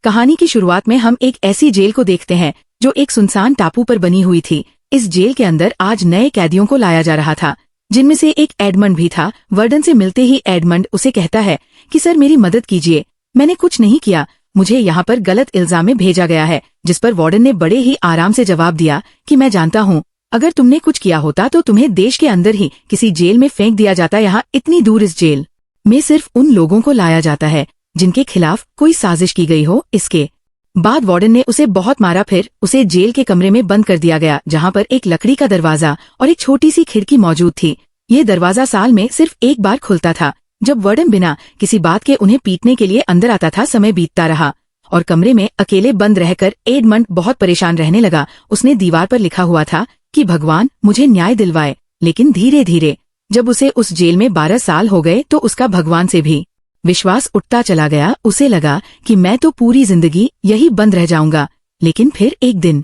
कहानी की शुरुआत में हम एक ऐसी जेल को देखते हैं जो एक सुनसान टापू पर बनी हुई थी। इस जेल के अंदर आज नए कैदियों को लाया जा रहा था, जिनमें से एक एडमंड भी था। वार्डन से मिलते ही एडमंड उसे कहता है कि सर मेरी मदद कीजिए, मैंने कुछ नहीं किया, मुझे यहाँ पर गलत इल्जाम में भेजा गया है। जिस पर वार्डन ने बड़े ही आराम से जवाब दिया कि मैं जानता हूँ, अगर तुमने कुछ किया होता तो तुम्हें देश के अंदर ही किसी जेल में फेंक दिया जाता। यहाँ इतनी दूर इस जेल में सिर्फ उन लोगों को लाया जाता है जिनके खिलाफ कोई साजिश की गई हो। इसके बाद वार्डन ने उसे बहुत मारा, फिर उसे जेल के कमरे में बंद कर दिया गया, जहाँ पर एक लकड़ी का दरवाजा और एक छोटी सी खिड़की मौजूद थी। ये दरवाजा साल में सिर्फ एक बार खुलता था, जब वार्डन बिना किसी बात के उन्हें पीटने के लिए अंदर आता था। समय बीतता रहा और कमरे में अकेले बंद रहकर एडमंड बहुत परेशान रहने लगा। उसने दीवार पर लिखा हुआ था कि भगवान मुझे न्याय दिलवाए, लेकिन धीरे धीरे जब उसे उस जेल में 12 साल हो गए तो उसका भगवान से भी विश्वास उठता चला गया। उसे लगा कि मैं तो पूरी जिंदगी यही बंद रह जाऊंगा। लेकिन फिर एक दिन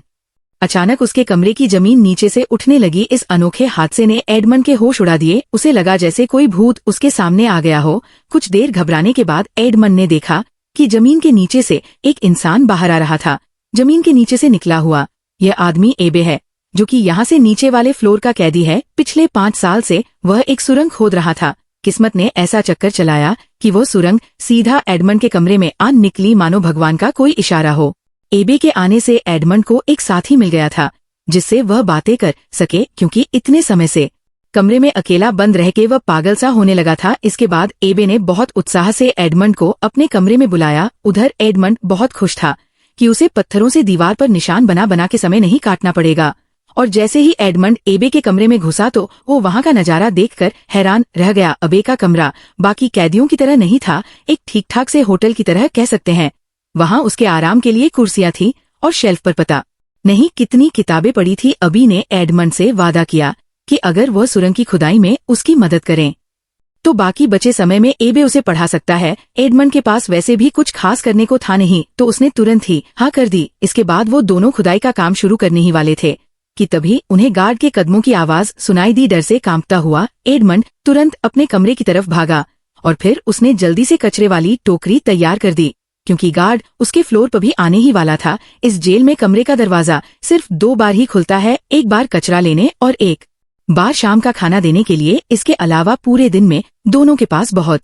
अचानक उसके कमरे की जमीन नीचे से उठने लगी। इस अनोखे हादसे ने एडमंड के होश उड़ा दिए। उसे लगा जैसे कोई भूत उसके सामने आ गया हो। कुछ देर घबराने के बाद एडमंड ने देखा कि जमीन के नीचे से एक इंसान बाहर आ रहा था। जमीन के नीचे से निकला हुआ यह आदमी एबे है, जो कि यहाँ से नीचे वाले फ्लोर का कैदी है। पिछले 5 साल से वह एक सुरंग खोद रहा था। किस्मत ने ऐसा चक्कर चलाया कि वो सुरंग सीधा एडमंड के कमरे में आ निकली, मानो भगवान का कोई इशारा हो। एबे के आने से एडमंड को एक साथी मिल गया था जिससे वह बातें कर सके, क्योंकि इतने समय से कमरे में अकेला बंद रह के वह पागल सा होने लगा था। इसके बाद एबे ने बहुत उत्साह से एडमंड को अपने कमरे में बुलाया। उधर एडमंड बहुत खुश था कि उसे पत्थरों से दीवार पर निशान बना बना के समय नहीं काटना पड़ेगा। और जैसे ही एडमंड एबे के कमरे में घुसा तो वो वहाँ का नजारा देखकर हैरान रह गया। एबे का कमरा बाकी कैदियों की तरह नहीं था, एक ठीक ठाक से होटल की तरह कह सकते हैं। वहाँ उसके आराम के लिए कुर्सियां थी और शेल्फ पर पता नहीं कितनी किताबें पड़ी थी। अबी ने एडमंड से वादा किया कि अगर वह सुरंग की खुदाई में उसकी मदद करें तो बाकी बचे समय में एबे उसे पढ़ा सकता है। एडमंड के पास वैसे भी कुछ खास करने को था नहीं, तो उसने तुरंत ही हाँ कर दी। इसके बाद वो दोनों खुदाई का काम शुरू करने ही वाले थे कि तभी उन्हें गार्ड के कदमों की आवाज सुनाई दी। डर से कांपता हुआ एडमंड तुरंत अपने कमरे की तरफ भागा और फिर उसने जल्दी से कचरे वाली टोकरी तैयार कर दी, क्योंकि गार्ड उसके फ्लोर पर भी आने ही वाला था। इस जेल में कमरे का दरवाजा सिर्फ 2 बार ही खुलता है, एक बार कचरा लेने और एक बार शाम का खाना देने के लिए। इसके अलावा पूरे दिन में दोनों के पास बहुत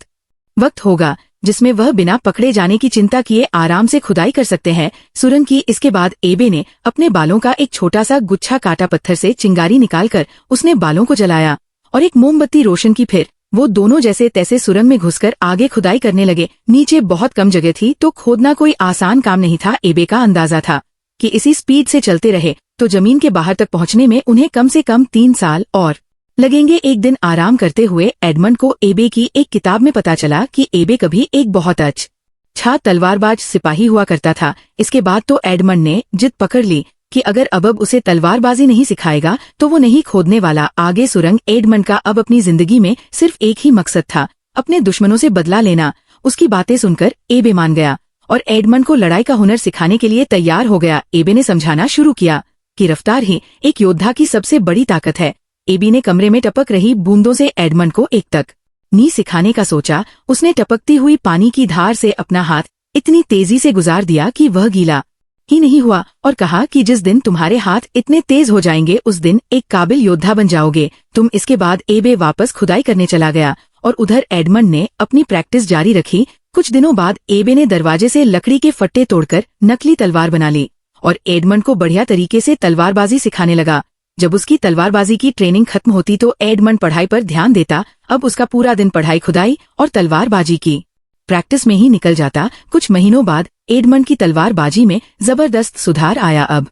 वक्त होगा जिसमें वह बिना पकड़े जाने की चिंता किए आराम से खुदाई कर सकते हैं सुरंग की। इसके बाद एबे ने अपने बालों का एक छोटा सा गुच्छा काटा, पत्थर से चिंगारी निकालकर उसने बालों को जलाया और एक मोमबत्ती रोशन की। फिर वो दोनों जैसे तैसे सुरंग में घुसकर आगे खुदाई करने लगे। नीचे बहुत कम जगह थी तो खोदना कोई आसान काम नहीं था। एबे का अंदाजा था कि इसी स्पीड से चलते रहे तो जमीन के बाहर तक पहुंचने में उन्हें कम से कम 3 साल और लगेंगे। एक दिन आराम करते हुए एडमंड को एबे की एक किताब में पता चला कि एबे कभी एक बहुत अच्छा तलवारबाज सिपाही हुआ करता था। इसके बाद तो एडमंड ने जिद पकड़ ली कि अगर अब उसे तलवारबाजी नहीं सिखाएगा तो वो नहीं खोदने वाला आगे सुरंग। एडमंड का अब अपनी जिंदगी में सिर्फ एक ही मकसद था, अपने दुश्मनों से बदला लेना। उसकी बातें सुनकर एबे मान गया और एडमंड को लड़ाई का हुनर सिखाने के लिए तैयार हो गया। एबे ने समझाना शुरू किया कि रफ्तार ही एक योद्धा की सबसे बड़ी ताकत है। एबी ने कमरे में टपक रही बूंदों से एडमंड को एक तक नी सिखाने का सोचा। उसने टपकती हुई पानी की धार से अपना हाथ इतनी तेजी से गुजार दिया कि वह गीला ही नहीं हुआ और कहा कि जिस दिन तुम्हारे हाथ इतने तेज हो जाएंगे उस दिन एक काबिल योद्धा बन जाओगे तुम। इसके बाद एबे वापस खुदाई करने चला गया और उधर एडमंड ने अपनी प्रैक्टिस जारी रखी। कुछ दिनों बाद एबे ने दरवाजे से लकड़ी के फट्टे तोड़कर नकली तलवार बना ली और एडमंड को बढ़िया तरीके से तलवारबाजी सिखाने लगा। जब उसकी तलवारबाजी की ट्रेनिंग खत्म होती तो एडमंड पढ़ाई पर ध्यान देता। अब उसका पूरा दिन पढ़ाई, खुदाई और तलवारबाजी की प्रैक्टिस में ही निकल जाता। कुछ महीनों बाद एडमंड की तलवारबाजी में जबरदस्त सुधार आया। अब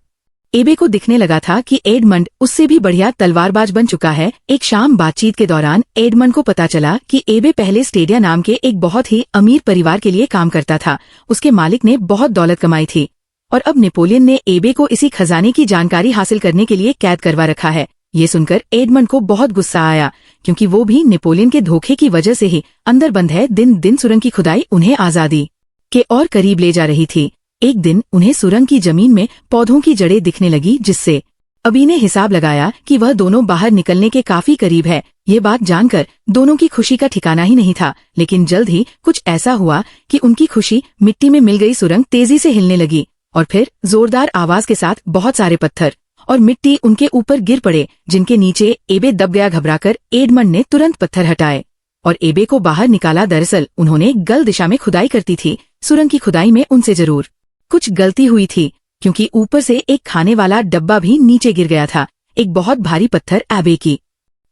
एबे को दिखने लगा था कि एडमंड उससे भी बढ़िया तलवारबाज बन चुका है। एक शाम बातचीत के दौरान एडमंड को पता चला कि एबे पहले स्टेडिया नाम के एक बहुत ही अमीर परिवार के लिए काम करता था। उसके मालिक ने बहुत दौलत कमाई थी और अब नेपोलियन ने एबे को इसी खजाने की जानकारी हासिल करने के लिए कैद करवा रखा है। ये सुनकर एडमंड को बहुत गुस्सा आया, क्योंकि वो भी नेपोलियन के धोखे की वजह से ही अंदर बंद है। दिन दिन सुरंग की खुदाई उन्हें आजादी के और करीब ले जा रही थी। एक दिन उन्हें सुरंग की जमीन में पौधों की जड़ें दिखने लगी, जिससे अबी ने हिसाब लगाया कि वह दोनों बाहर निकलने के काफी करीब है। ये बात जानकर दोनों की खुशी का ठिकाना ही नहीं था, लेकिन जल्द ही कुछ ऐसा हुआ कि उनकी खुशी मिट्टी में मिल गई सुरंग तेजी से हिलने लगी और फिर जोरदार आवाज के साथ बहुत सारे पत्थर और मिट्टी उनके ऊपर गिर पड़े, जिनके नीचे एबे दब गया। घबराकर एडमंड ने तुरंत पत्थर हटाए और एबे को बाहर निकाला। दरअसल उन्होंने गलत दिशा में खुदाई करती थी। सुरंग की खुदाई में उनसे जरूर कुछ गलती हुई थी, क्योंकि ऊपर से एक खाने वाला डब्बा भी नीचे गिर गया था। एक बहुत भारी पत्थर एबे की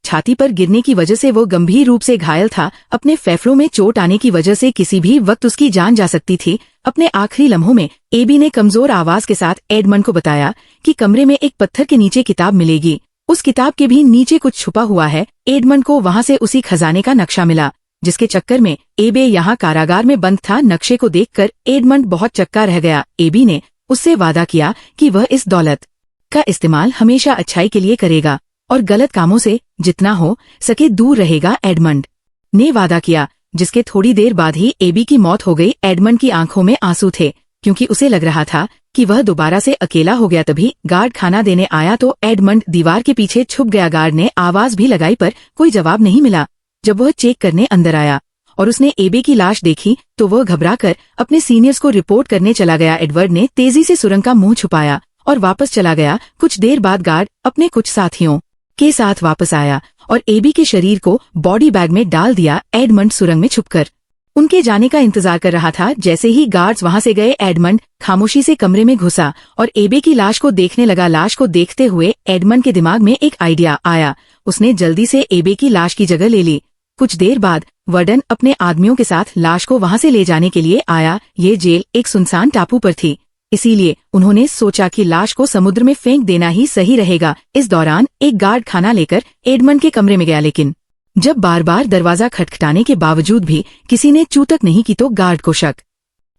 छाती पर गिरने की वजह से वो गंभीर रूप से घायल था। अपने फेफड़ों में चोट आने की वजह से किसी भी वक्त उसकी जान जा सकती थी। अपने आखिरी लम्हों में एबी ने कमजोर आवाज के साथ एडमंड को बताया कि कमरे में एक पत्थर के नीचे किताब मिलेगी। उस किताब के भी नीचे कुछ छुपा हुआ है। एडमंड को वहां से उसी खजाने का नक्शा मिला, जिसके चक्कर में एबे यहाँ कारागार में बंद था। नक्शे को देखकर एडमंड बहुत चक्का रह गया। एबी ने उससे वादा किया कि वह इस दौलत का इस्तेमाल हमेशा अच्छाई के लिए करेगा और गलत कामों से जितना हो सके दूर रहेगा। एडमंड ने वादा किया, जिसके थोड़ी देर बाद ही एबी की मौत हो गई। एडमंड की आंखों में आंसू थे, क्योंकि उसे लग रहा था कि वह दोबारा से अकेला हो गया। तभी गार्ड खाना देने आया तो एडमंड दीवार के पीछे छुप गया। गार्ड ने आवाज भी लगाई पर कोई जवाब नहीं मिला। जब वह चेक करने अंदर आया और उसने एबे की लाश देखी तो वह घबराकर अपने सीनियर्स को रिपोर्ट करने चला गया। एडवर्ड ने तेजी से सुरंग का मुंह छुपाया और वापस चला गया। कुछ देर बाद गार्ड अपने कुछ साथियों के साथ वापस आया और एबी के शरीर को बॉडी बैग में डाल दिया। एडमंड सुरंग में छुपकर उनके जाने का इंतजार कर रहा था। जैसे ही गार्ड्स वहां से गए, एडमंड खामोशी से कमरे में घुसा और एबे की लाश को देखने लगा। लाश को देखते हुए एडमंड के दिमाग में एक आइडिया आया। उसने जल्दी से एबे की लाश की जगह ले ली। कुछ देर बाद वार्डन अपने आदमियों के साथ लाश को वहां से ले जाने के लिए आया। ये जेल एक सुनसान टापू पर थी, इसीलिए उन्होंने सोचा कि लाश को समुद्र में फेंक देना ही सही रहेगा। इस दौरान एक गार्ड खाना लेकर एडमंड के कमरे में गया, लेकिन जब बार बार दरवाजा खटखटाने के बावजूद भी किसी ने चूतक नहीं की तो गार्ड को शक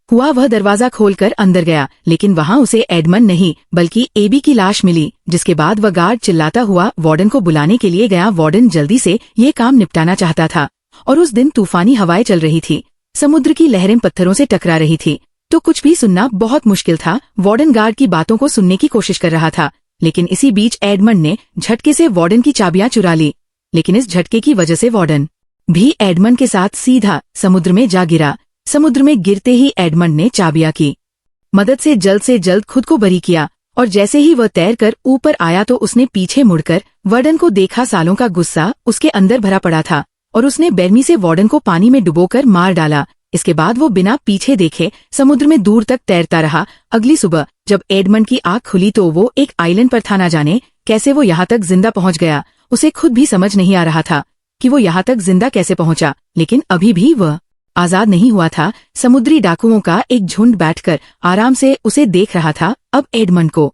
हुआ। वह दरवाजा खोलकर अंदर गया, लेकिन वहां उसे एडमंड नहीं बल्कि एबी की लाश मिली। जिसके बाद वह गार्ड चिल्लाता हुआ वार्डन को बुलाने के लिए गया। वार्डन जल्दी से ये काम निपटाना चाहता था और उस दिन तूफानी हवाएं चल रही थी। समुद्र की लहरें पत्थरों से टकरा रही थी, तो कुछ भी सुनना बहुत मुश्किल था। वार्डन गार्ड की बातों को सुनने की कोशिश कर रहा था, लेकिन इसी बीच एडमंड ने झटके से वार्डन की चाबियां चुरा ली। लेकिन इस झटके की वजह से वार्डन भी एडमंड के साथ सीधा समुद्र में जा गिरा। समुद्र में गिरते ही एडमंड ने चाबियां की मदद से जल्द खुद को बरी किया और जैसे ही वह तैरकर ऊपर आया तो उसने पीछे मुड़कर वार्डन को देखा। सालों का गुस्सा उसके अंदर भरा पड़ा था और उसने बेरमी से वार्डन को पानी में डुबोकर मार डाला। इसके बाद वो बिना पीछे देखे समुद्र में दूर तक तैरता रहा। अगली सुबह जब एडमंड की आंख खुली तो वो एक आइलैंड पर था। ना जाने कैसे वो यहाँ तक जिंदा पहुँच गया। उसे खुद भी समझ नहीं आ रहा था कि वो यहाँ तक जिंदा कैसे पहुँचा, लेकिन अभी भी वह आजाद नहीं हुआ था। समुद्री डाकुओं का एक झुंड बैठकर आराम से उसे देख रहा था। अब एडमंड को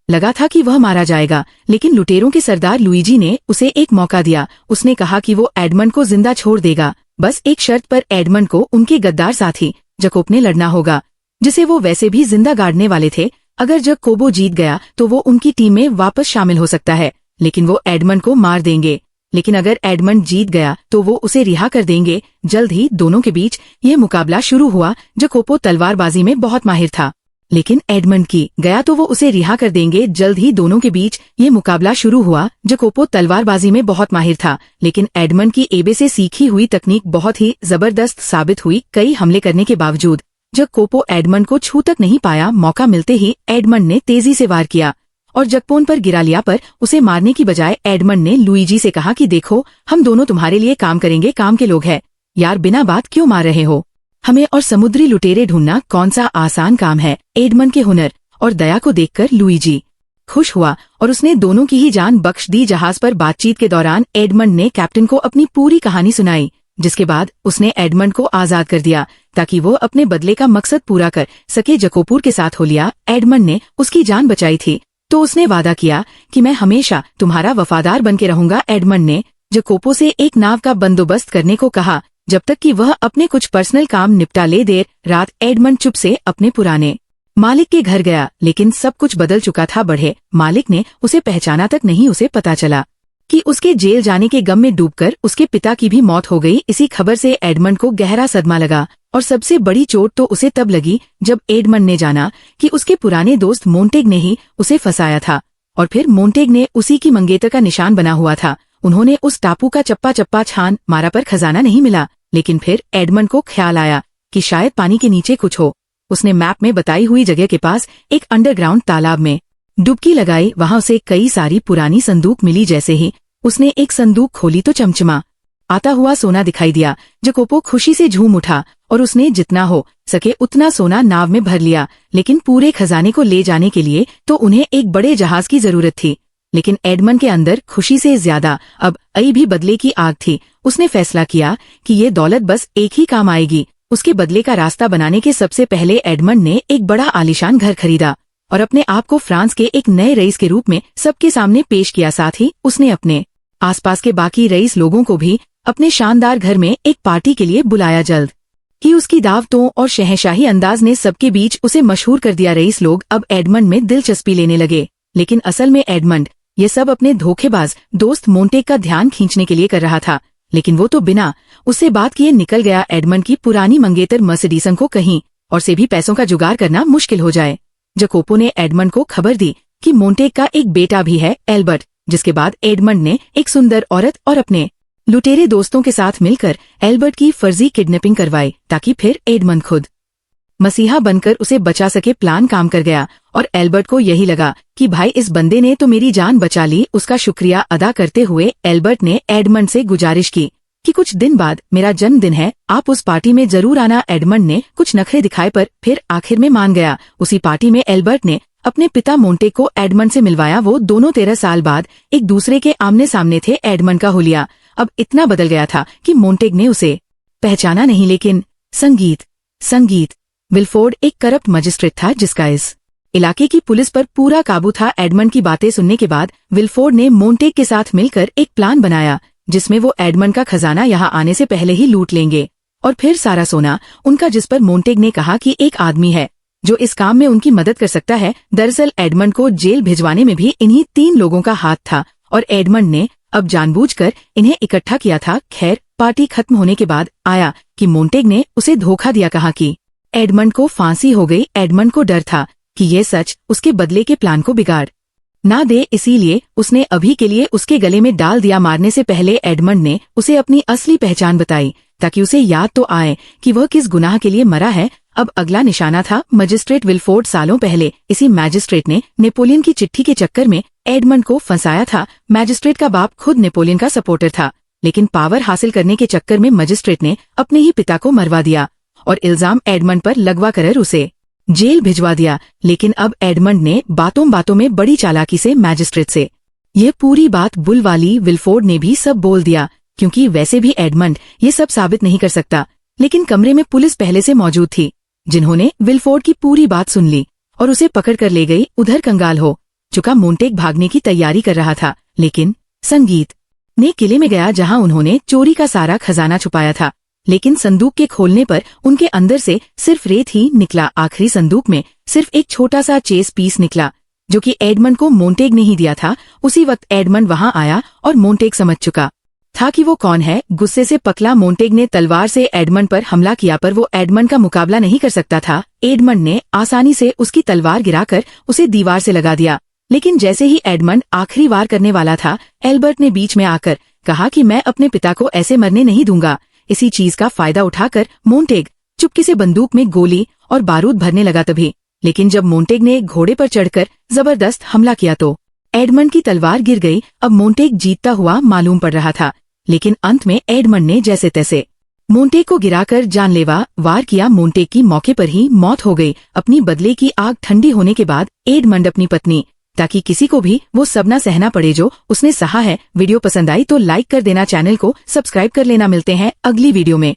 लगा था कि वह मारा जाएगा, लेकिन लुटेरों के सरदार लुईजी ने उसे एक मौका दिया। उसने कहा कि वो एडमंड को जिंदा छोड़ देगा, बस एक शर्त पर। एडमंड को उनके गद्दार साथी जकोब ने लड़ना होगा, जिसे वो वैसे भी जिंदा गाड़ने वाले थे। अगर जकोबो जीत गया तो वो उनकी टीम में वापस शामिल हो सकता है, लेकिन वो एडमंड को मार देंगे। लेकिन अगर एडमंड जीत गया तो वो उसे रिहा कर देंगे। जल्द ही दोनों के बीच ये मुकाबला शुरू हुआ। जकोबो तलवारबाजी में बहुत माहिर था, लेकिन एडमंड की गया तो वो उसे रिहा कर देंगे। जल्द ही दोनों के बीच ये मुकाबला शुरू हुआ। जकोबो तलवारबाजी में बहुत माहिर था, लेकिन एडमंड की एबे से सीखी हुई तकनीक बहुत ही जबरदस्त साबित हुई। कई हमले करने के बावजूद जकोबो एडमंड को छू तक नहीं पाया। मौका मिलते ही एडमंड ने तेजी से वार किया और जकपोन पर गिरा लिया, पर उसे मारने की बजाय एडमंड ने लुईजी से कहा कि देखो, हम दोनों तुम्हारे लिए काम करेंगे, काम के लोग हैं यार, बिना बात क्यों मार रहे हो हमें? और समुद्री लुटेरे ढूंढना कौन सा आसान काम है। एडमंड के हुनर और दया को देखकर लुईजी खुश हुआ और उसने दोनों की ही जान बख्श दी। जहाज पर बातचीत के दौरान एडमंड ने कैप्टन को अपनी पूरी कहानी सुनाई, जिसके बाद उसने एडमंड को आजाद कर दिया ताकि वो अपने बदले का मकसद पूरा कर सके। जकोपुर के साथ हो लिया। एडमंड ने उसकी जान बचाई थी तो उसने वादा किया कि मैं हमेशा तुम्हारा वफादार बनके रहूंगा। एडमंड ने जकोपो से एक नाव का बंदोबस्त करने को कहा जब तक कि वह अपने कुछ पर्सनल काम निपटा ले। देर रात एडमंड चुप से अपने पुराने मालिक के घर गया, लेकिन सब कुछ बदल चुका था। बढ़े मालिक ने उसे पहचाना तक नहीं। उसे पता चला कि उसके जेल जाने के गम में डूबकर उसके पिता की भी मौत हो गई। इसी खबर से एडमंड को गहरा सदमा लगा और सबसे बड़ी चोट तो उसे तब लगी जब एडमंड ने जाना कि उसके पुराने दोस्त मोंटेग ने ही उसे फंसाया था और फिर मोंटेग ने उसी की मंगेतर का निशान बना हुआ था। उन्होंने उस टापू का चप्पा चप्पा छान मारा पर खजाना नहीं मिला, लेकिन फिर एडमंड को ख्याल आया कि शायद पानी के नीचे कुछ हो। उसने मैप में बताई हुई जगह के पास एक अंडरग्राउंड तालाब में डुबकी लगाई। वहां उसे कई सारी पुरानी संदूक मिली। जैसे ही उसने एक संदूक खोली तो चमचमा आता हुआ सोना दिखाई दिया। जकोपो खुशी से झूम उठा और उसने जितना हो सके उतना सोना नाव में भर लिया। लेकिन पूरे खजाने को ले जाने के लिए तो उन्हें एक बड़े जहाज की जरूरत थी। लेकिन एडमंड के अंदर खुशी से ज्यादा अब अई भी बदले की आग थी। उसने फैसला किया कि ये दौलत बस एक ही काम आएगी। उसके बदले का रास्ता बनाने के सबसे पहले एडमंड ने एक बड़ा आलीशान घर खरीदा और अपने आप को फ्रांस के एक नए रईस के रूप में सबके सामने पेश किया। साथ ही उसने अपने आसपास के बाकी रईस लोगों को भी अपने शानदार घर में एक पार्टी के लिए बुलाया। जल्द ही उसकी दावतों और शहंशाही अंदाज ने सबके बीच उसे मशहूर कर दिया। रईस लोग अब एडमंड में दिलचस्पी लेने लगे, लेकिन असल में एडमंड ये सब अपने धोखेबाज दोस्त मोंटेग का ध्यान खींचने के लिए कर रहा था। लेकिन वो तो बिना उससे बात किए निकल गया। एडमंड की पुरानी मंगेतर मर्सिडीसन को कहीं और से भी पैसों का जुगाड़ करना मुश्किल हो जाए। जकोपो ने एडमंड को खबर दी कि मोंटेग का एक बेटा भी है, एल्बर्ट। जिसके बाद एडमंड ने एक सुंदर औरत और अपने लुटेरे दोस्तों के साथ मिलकर एल्बर्ट की फर्जी किडनैपिंग करवाई, ताकि फिर एडमंड खुद मसीहा बनकर उसे बचा सके। प्लान काम कर गया और एल्बर्ट को यही लगा कि भाई इस बंदे ने तो मेरी जान बचा ली। उसका शुक्रिया अदा करते हुए एल्बर्ट ने एडमंड से गुजारिश की कि कुछ दिन बाद मेरा जन्मदिन है, आप उस पार्टी में जरूर आना। एडमंड ने कुछ नखरे दिखाए पर फिर आखिर में मान गया। उसी पार्टी में एल्बर्ट ने अपने पिता मोंटेग को एडमंड से मिलवाया। वो दोनों 13 साल बाद एक दूसरे के आमने सामने थे। एडमंड का हुलिया अब इतना बदल गया था कि मोंटेग ने उसे पहचाना नहीं। लेकिन संगीत विल्फोर्ड एक करप्ट मजिस्ट्रेट था जिसका इस इलाके की पुलिस पर पूरा काबू था। एडमंड की बातें सुनने के बाद विल्फोर्ड ने मोंटेग के साथ मिलकर एक प्लान बनाया जिसमें वो एडमंड का खजाना यहाँ आने से पहले ही लूट लेंगे और फिर सारा सोना उनका, जिस पर मोंटेग ने कहा कि एक आदमी है जो इस काम में उनकी मदद कर सकता है। दरअसल एडमंड को जेल भिजवाने में भी इन्हीं 3 लोगों का हाथ था और एडमंड ने अब जानबूझकर इन्हें इकट्ठा किया था। खैर, पार्टी खत्म होने के बाद आया कि मोंटेग ने उसे धोखा दिया, कहा कि एडमंड को फांसी हो गई। एडमंड को डर था कि ये सच उसके बदले के प्लान को बिगाड़ ना दे, इसीलिए उसने अभी के लिए उसके गले में डाल दिया। मारने से पहले एडमंड ने उसे अपनी असली पहचान बताई ताकि उसे याद तो आए कि वह किस गुनाह के लिए मरा है। अब अगला निशाना था मजिस्ट्रेट विल्फोर्ड। सालों पहले इसी मैजिस्ट्रेट ने नेपोलियन की चिट्ठी के चक्कर में एडमंड को फंसाया था। मैजिस्ट्रेट का बाप खुद नेपोलियन का सपोर्टर था, लेकिन पावर हासिल करने के चक्कर में मजिस्ट्रेट ने अपने ही पिता को मरवा दिया और इल्जाम एडमंड पर लगवा कर उसे जेल भिजवा दिया। लेकिन अब एडमंड ने बातों बातों में बड़ी चालाकी से मैजिस्ट्रेट से ये पूरी बात बुलवाली। विल्फोर्ड ने भी सब बोल दिया, क्योंकि वैसे भी एडमंड ये सब साबित नहीं कर सकता। लेकिन कमरे में पुलिस पहले से मौजूद थी, जिन्होंने विल्फोर्ड की पूरी बात सुन ली और उसे पकड़ कर ले गई। उधर कंगाल हो चुका मोंटेग भागने की तैयारी कर रहा था, लेकिन संगीत ने किले में गया जहां उन्होंने चोरी का सारा खजाना छुपाया था। लेकिन संदूक के खोलने पर उनके अंदर से सिर्फ रेत ही निकला। आखिरी संदूक में सिर्फ एक छोटा सा चेस पीस निकला, जो कि एडमंड को मोंटेग ने ही दिया था। उसी वक्त एडमंड वहां आया और मोंटेग समझ चुका था कि वो कौन है। गुस्से से पकला मोंटेग ने तलवार से एडमंड पर हमला किया, पर वो एडमंड का मुकाबला नहीं कर सकता था। एडमंड ने आसानी से उसकी तलवार गिराकर उसे दीवार से लगा दिया। लेकिन जैसे ही एडमंड आखिरी वार करने वाला था, एल्बर्ट ने बीच में आकर कहा कि मैं अपने पिता को ऐसे मरने नहीं दूंगा। इसी चीज का फायदा उठाकर मोंटेग चुपके से बंदूक में गोली और बारूद भरने लगा तभी। लेकिन जब मोंटेग ने घोड़े पर चढ़कर जबरदस्त हमला किया तो एडमंड की तलवार गिर गई। अब मोंटेग जीतता हुआ मालूम पड़ रहा था, लेकिन अंत में एडमंड ने जैसे तैसे मोंटेग को गिराकर जानलेवा वार किया। मोंटेग की मौके पर ही मौत हो गई। अपनी बदले की आग ठंडी होने के बाद एडमंड अपनी पत्नी, ताकि किसी को भी वो सब न सहना पड़े जो उसने सहा है। वीडियो पसंद आई तो लाइक कर देना, चैनल को सब्सक्राइब कर लेना। मिलते हैं अगली वीडियो में।